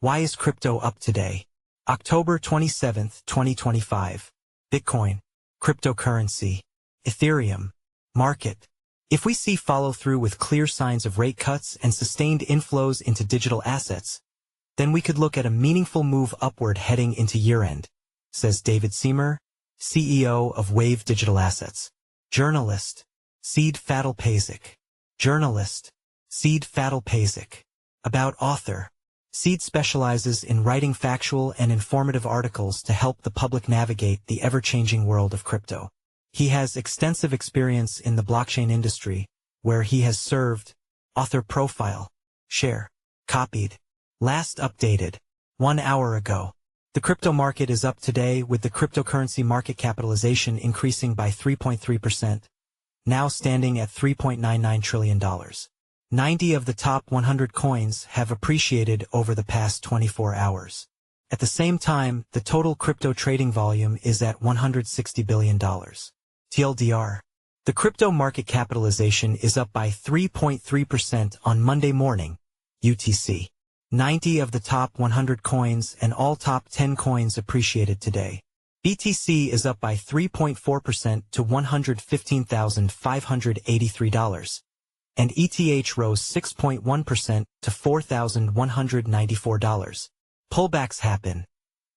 Why is crypto up today? October 27, 2025. Bitcoin, cryptocurrency, Ethereum, market. If we see follow-through with clear signs of rate cuts and sustained inflows into digital assets, then we could look at a meaningful move upward heading into year-end, says David Siemer, CEO of Wave Digital Assets. Journalist, Fadilpašić. Journalist, Fadilpašić. About author. Seed specializes in writing factual and informative articles to help the public navigate the ever-changing world of crypto. He has extensive experience in the blockchain industry, where he has served. Author profile. Share. Copied. Last updated 1 hour ago. The crypto market is up today with the cryptocurrency market capitalization increasing by 3.3%, now standing at $3.99 trillion. 90 of the top 100 coins have appreciated over the past 24 hours. At the same time, the total crypto trading volume is at $160 billion. TLDR. The crypto market capitalization is up by 3.3% on Monday morning, UTC. 90 of the top 100 coins and all top 10 coins appreciated today. BTC is up by 3.4% to $115,583, and ETH rose 6.1% to $4,194. Pullbacks happen.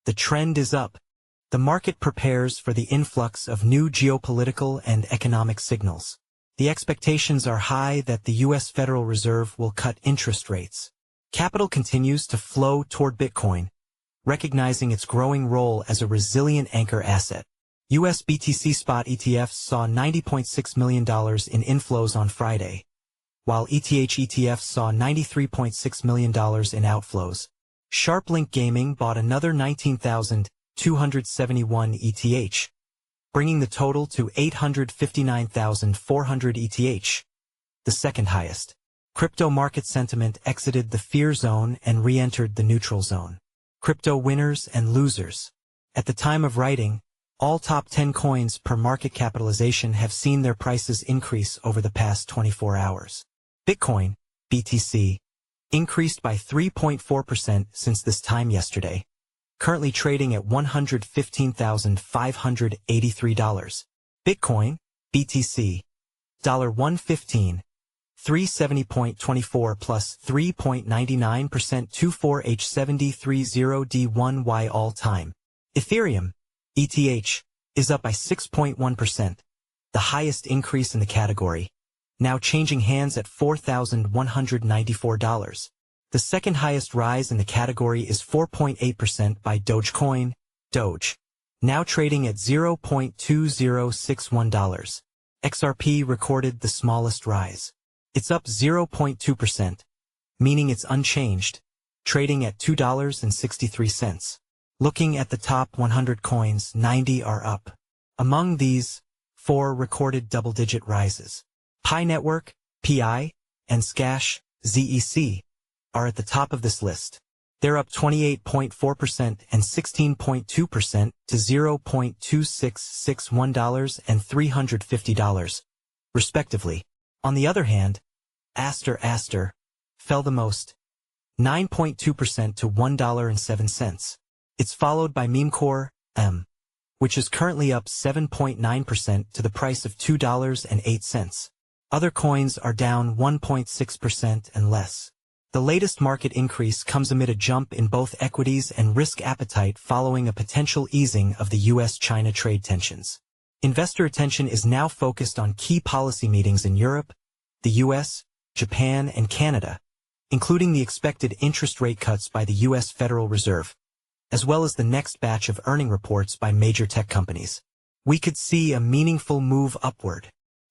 The trend is up. The market prepares for the influx of new geopolitical and economic signals. The expectations are high that the U.S. Federal Reserve will cut interest rates. Capital continues to flow toward Bitcoin, recognizing its growing role as a resilient anchor asset. U.S. BTC spot ETFs saw $90.6 million in inflows on Friday, while ETH ETFs saw $93.6 million in outflows. SharpLink Gaming bought another 19,271 ETH, bringing the total to 859,400 ETH, the second highest. Crypto market sentiment exited the fear zone and re-entered the neutral zone. Crypto winners and losers. At the time of writing, all top 10 coins per market capitalization have seen their prices increase over the past 24 hours. Bitcoin, BTC, increased by 3.4% since this time yesterday, currently trading at $115,583. Bitcoin, BTC, $115. 370.24 plus 3.99% 24H7030D1Y all-time. Ethereum, ETH, is up by 6.1%, the highest increase in the category, now changing hands at $4,194. The second highest rise in the category is 4.8% by Dogecoin, Doge, now trading at $0.2061. XRP recorded the smallest rise. It's up 0.2%, meaning it's unchanged, trading at $2.63. Looking at the top 100 coins, 90 are up. Among these, 4 recorded double-digit rises. Pi Network, PI, and Scash, ZEC, are at the top of this list. They're up 28.4% and 16.2% to $0.2661 and $350, respectively. On the other hand, Aster fell the most, 9.2% to $1.07. It's followed by Memecore, which is currently up 7.9% to the price of $2.08. Other coins are down 1.6% and less. The latest market increase comes amid a jump in both equities and risk appetite following a potential easing of the U.S.-China trade tensions. Investor attention is now focused on key policy meetings in Europe, the U.S., Japan, and Canada, including the expected interest rate cuts by the U.S. Federal Reserve, as well as the next batch of earning reports by major tech companies. We could see a meaningful move upward.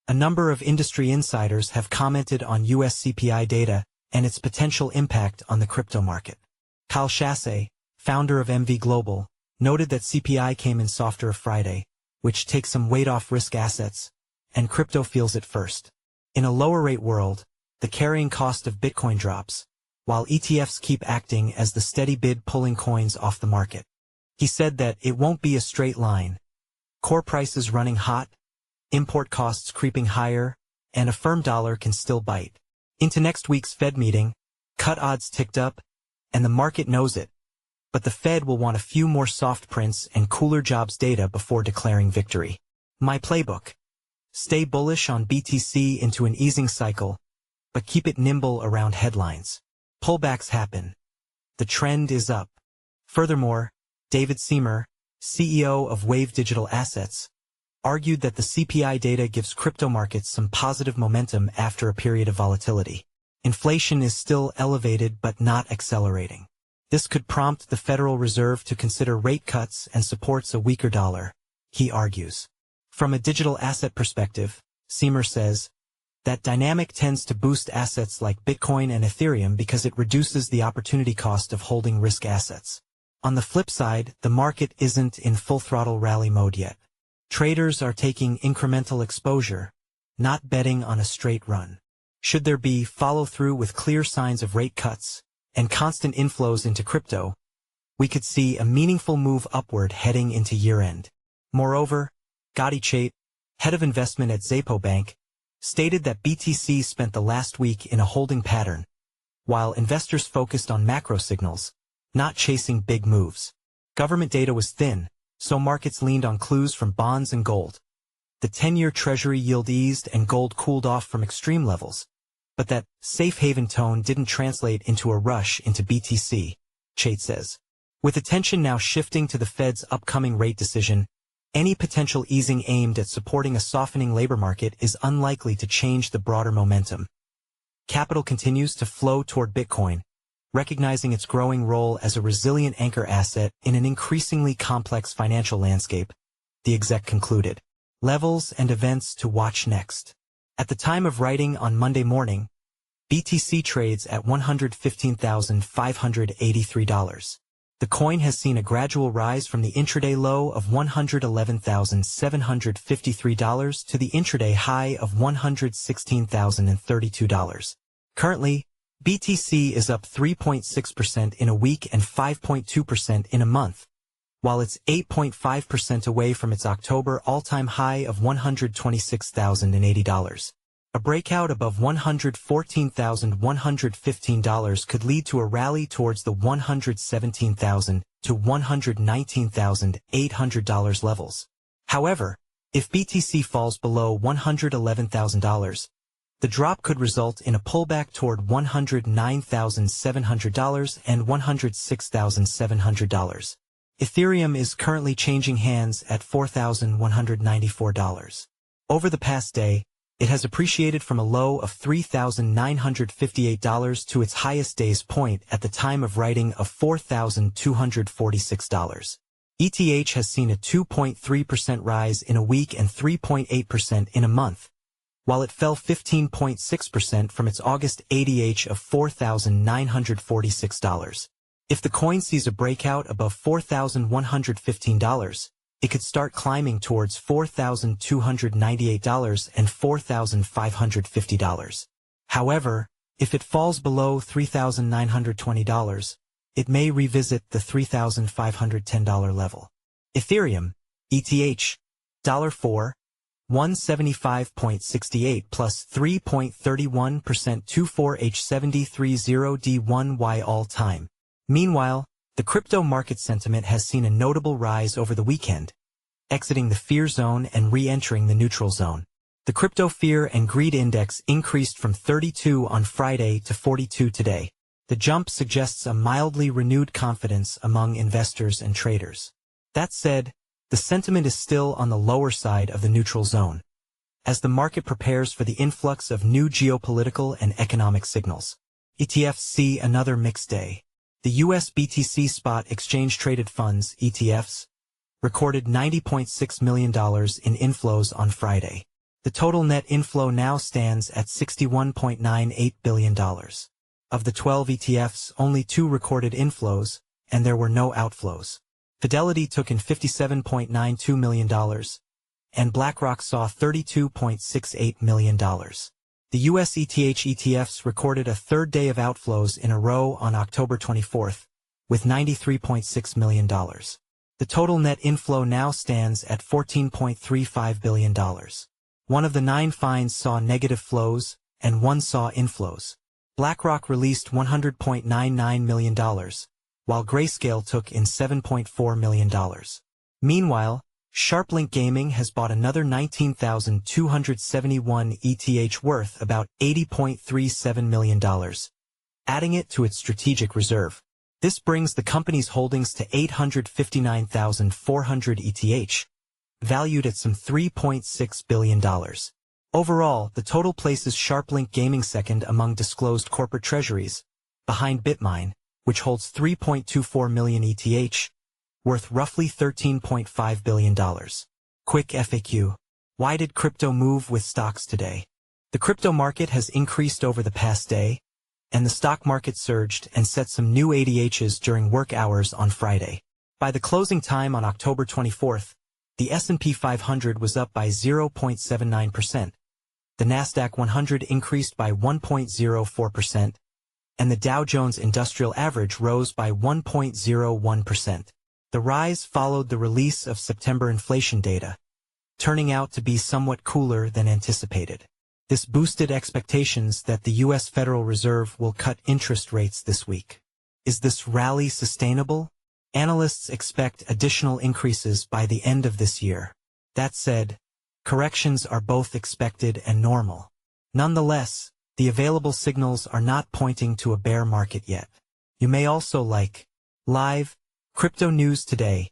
A number of industry insiders have commented on U.S. CPI data and its potential impact on the crypto market. Kyle Chasse, founder of MV Global, noted that CPI came in softer Friday, which takes some weight off risk assets, and crypto feels it first. In a lower-rate world, the carrying cost of Bitcoin drops, while ETFs keep acting as the steady bid pulling coins off the market. He said that it won't be a straight line. Core prices running hot, import costs creeping higher, and a firm dollar can still bite. Into next week's Fed meeting, cut odds ticked up, and the market knows it. But the Fed will want a few more soft prints and cooler jobs data before declaring victory. My playbook. Stay bullish on BTC into an easing cycle, but keep it nimble around headlines. Pullbacks happen. The trend is up. Furthermore, David Siemer, CEO of Wave Digital Assets, argued that the CPI data gives crypto markets some positive momentum after a period of volatility. Inflation is still elevated but not accelerating. This could prompt the Federal Reserve to consider rate cuts and supports a weaker dollar, he argues. From a digital asset perspective, Siemer says, that dynamic tends to boost assets like Bitcoin and Ethereum because it reduces the opportunity cost of holding risk assets. On the flip side, the market isn't in full-throttle rally mode yet. Traders are taking incremental exposure, not betting on a straight run. Should there be follow-through with clear signs of rate cuts and constant inflows into crypto, we could see a meaningful move upward heading into year-end. Moreover, Fadilpašić, head of investment at Xapo Bank, stated that BTC spent the last week in a holding pattern, while investors focused on macro signals, not chasing big moves. Government data was thin, so markets leaned on clues from bonds and gold. The 10-year Treasury yield eased and gold cooled off from extreme levels, but that safe haven tone didn't translate into a rush into BTC, Chait says. With attention now shifting to the Fed's upcoming rate decision, any potential easing aimed at supporting a softening labor market is unlikely to change the broader momentum. Capital continues to flow toward Bitcoin, recognizing its growing role as a resilient anchor asset in an increasingly complex financial landscape, the exec concluded. Levels and events to watch next. At the time of writing on Monday morning, BTC trades at $115,583. The coin has seen a gradual rise from the intraday low of $111,753 to the intraday high of $116,032. Currently, BTC is up 3.6% in a week and 5.2% in a month, while it's 8.5% away from its October all-time high of $126,080. A breakout above $114,115 could lead to a rally towards the $117,000 to $119,800 levels. However, if BTC falls below $111,000, the drop could result in a pullback toward $109,700 and $106,700. Ethereum is currently changing hands at $4,194. Over the past day, it has appreciated from a low of $3,958 to its highest day's point at the time of writing of $4,246. ETH has seen a 2.3% rise in a week and 3.8% in a month, while it fell 15.6% from its August ADH of $4,946. If the coin sees a breakout above $4,115, it could start climbing towards $4,298 and $4,550. However, if it falls below $3,920, it may revisit the $3,510 level. Ethereum, ETH, $4, 175.68 plus 3.31% 24H730D1Y all-time. Meanwhile, the crypto market sentiment has seen a notable rise over the weekend, exiting the fear zone and re-entering the neutral zone. The crypto fear and greed index increased from 32 on Friday to 42 today. The jump suggests a mildly renewed confidence among investors and traders. That said, the sentiment is still on the lower side of the neutral zone, as the market prepares for the influx of new geopolitical and economic signals. ETFs see another mixed day. The US BTC Spot Exchange-Traded Funds, ETFs, recorded $90.6 million in inflows on Friday. The total net inflow now stands at $61.98 billion. Of the 12 ETFs, only 2 recorded inflows, and there were no outflows. Fidelity took in $57.92 million, and BlackRock saw $32.68 million. The US ETH ETFs recorded a third day of outflows in a row on October 24th, with $93.6 million. The total net inflow now stands at $14.35 billion. One of the 9 finds saw negative flows, and 1 saw inflows. BlackRock released $100.99 million, while Grayscale took in $7.4 million. Meanwhile, SharpLink Gaming has bought another 19,271 ETH worth about $80.37 million, adding it to its strategic reserve. This brings the company's holdings to 859,400 ETH, valued at some $3.6 billion. Overall, the total places SharpLink Gaming second among disclosed corporate treasuries, behind BitMine, which holds 3.24 million ETH, worth roughly $13.5 billion. Quick FAQ. Why did crypto move with stocks today? The crypto market has increased over the past day, and the stock market surged and set some new ADHs during work hours on Friday. By the closing time on October 24th, the S&P 500 was up by 0.79%, the Nasdaq 100 increased by 1.04%, and the Dow Jones Industrial Average rose by 1.01%. The rise followed the release of September inflation data, turning out to be somewhat cooler than anticipated. This boosted expectations that the U.S. Federal Reserve will cut interest rates this week. Is this rally sustainable? Analysts expect additional increases by the end of this year. That said, corrections are both expected and normal. Nonetheless, the available signals are not pointing to a bear market yet. You may also like live crypto news today.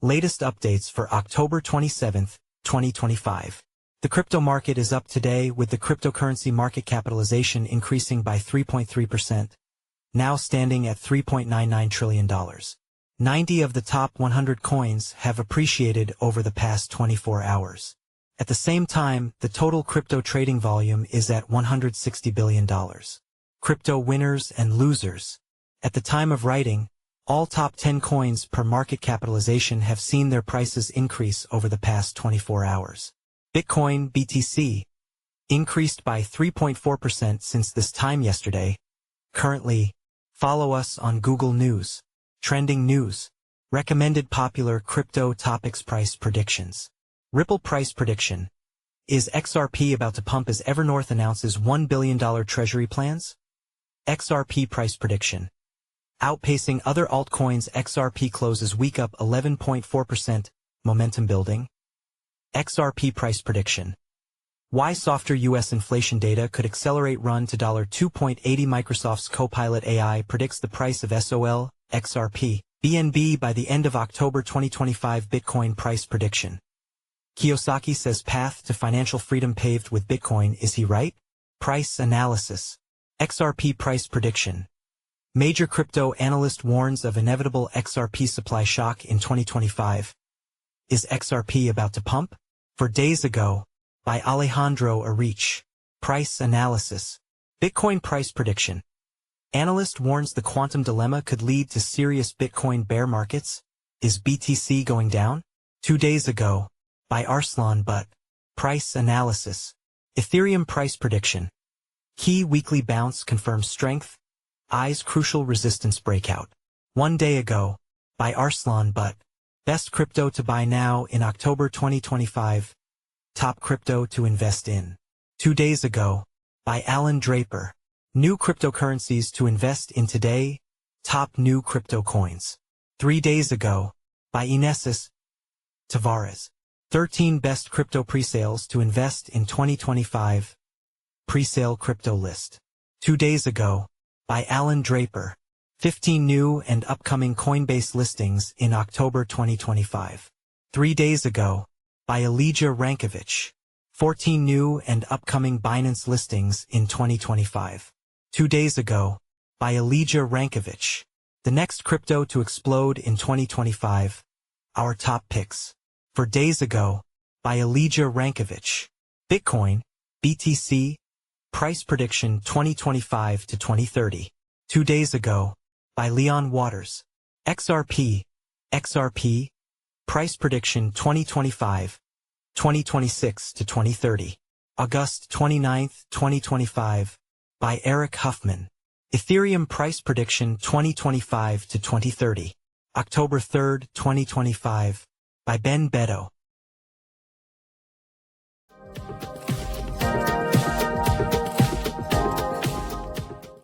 Latest updates for October 27, 2025. The crypto market is up today with the cryptocurrency market capitalization increasing by 3.3%, now standing at $3.99 trillion. 90 of the top 100 coins have appreciated over the past 24 hours. At the same time, the total crypto trading volume is at $160 billion. Crypto winners and losers. At the time of writing, all top 10 coins per market capitalization have seen their prices increase over the past 24 hours. Bitcoin, BTC, increased by 3.4% since this time yesterday. Currently, follow us on Google News. Trending news. Recommended popular crypto topics price predictions. Ripple price prediction. Is XRP about to pump as Evernorth announces $1 billion treasury plans? XRP price prediction. Outpacing other altcoins, XRP closes week up 11.4%, momentum building. XRP price prediction. Why softer U.S. inflation data could accelerate run to $2.80. Microsoft's Copilot AI predicts the price of SOL, XRP, BNB by the end of October 2025. Bitcoin price prediction. Kiyosaki says path to financial freedom paved with Bitcoin. Is he right? Price analysis. XRP price prediction. Major crypto analyst warns of inevitable XRP supply shock in 2025. Is XRP about to pump? For days ago, by Alejandro Arich. Price analysis. Bitcoin price prediction. Analyst warns the quantum dilemma could lead to serious Bitcoin bear markets. Is BTC going down? 2 days ago, by Arslan Butt. Price analysis. Ethereum price prediction. Key weekly bounce confirms strength. Eyes crucial resistance breakout. 1 day ago, by Arslan Butt. Best crypto to buy now in October 2025. Top crypto to invest in. 2 days ago, by Alan Draper. New cryptocurrencies to invest in today. Top new crypto coins. 3 days ago, by Inesis Tavares. 13 best crypto presales to invest in 2025. Presale crypto list. 2 days ago, by Alan Draper. 15 new and upcoming Coinbase listings in October 2025. 3 days ago, by Elijah Rankovich. 14 new and upcoming Binance listings in 2025. 2 days ago, by Elijah Rankovich. The next crypto to explode in 2025. Our top picks. For days ago, by Elijah Rankovich. Bitcoin, BTC, price prediction 2025 to 2030. 2 days ago, by Leon Waters. XRP, price prediction 2025, 2026 to 2030. August 29, 2025, by Eric Huffman. Ethereum price prediction 2025 to 2030. October 3, 2025, by Ben Beto.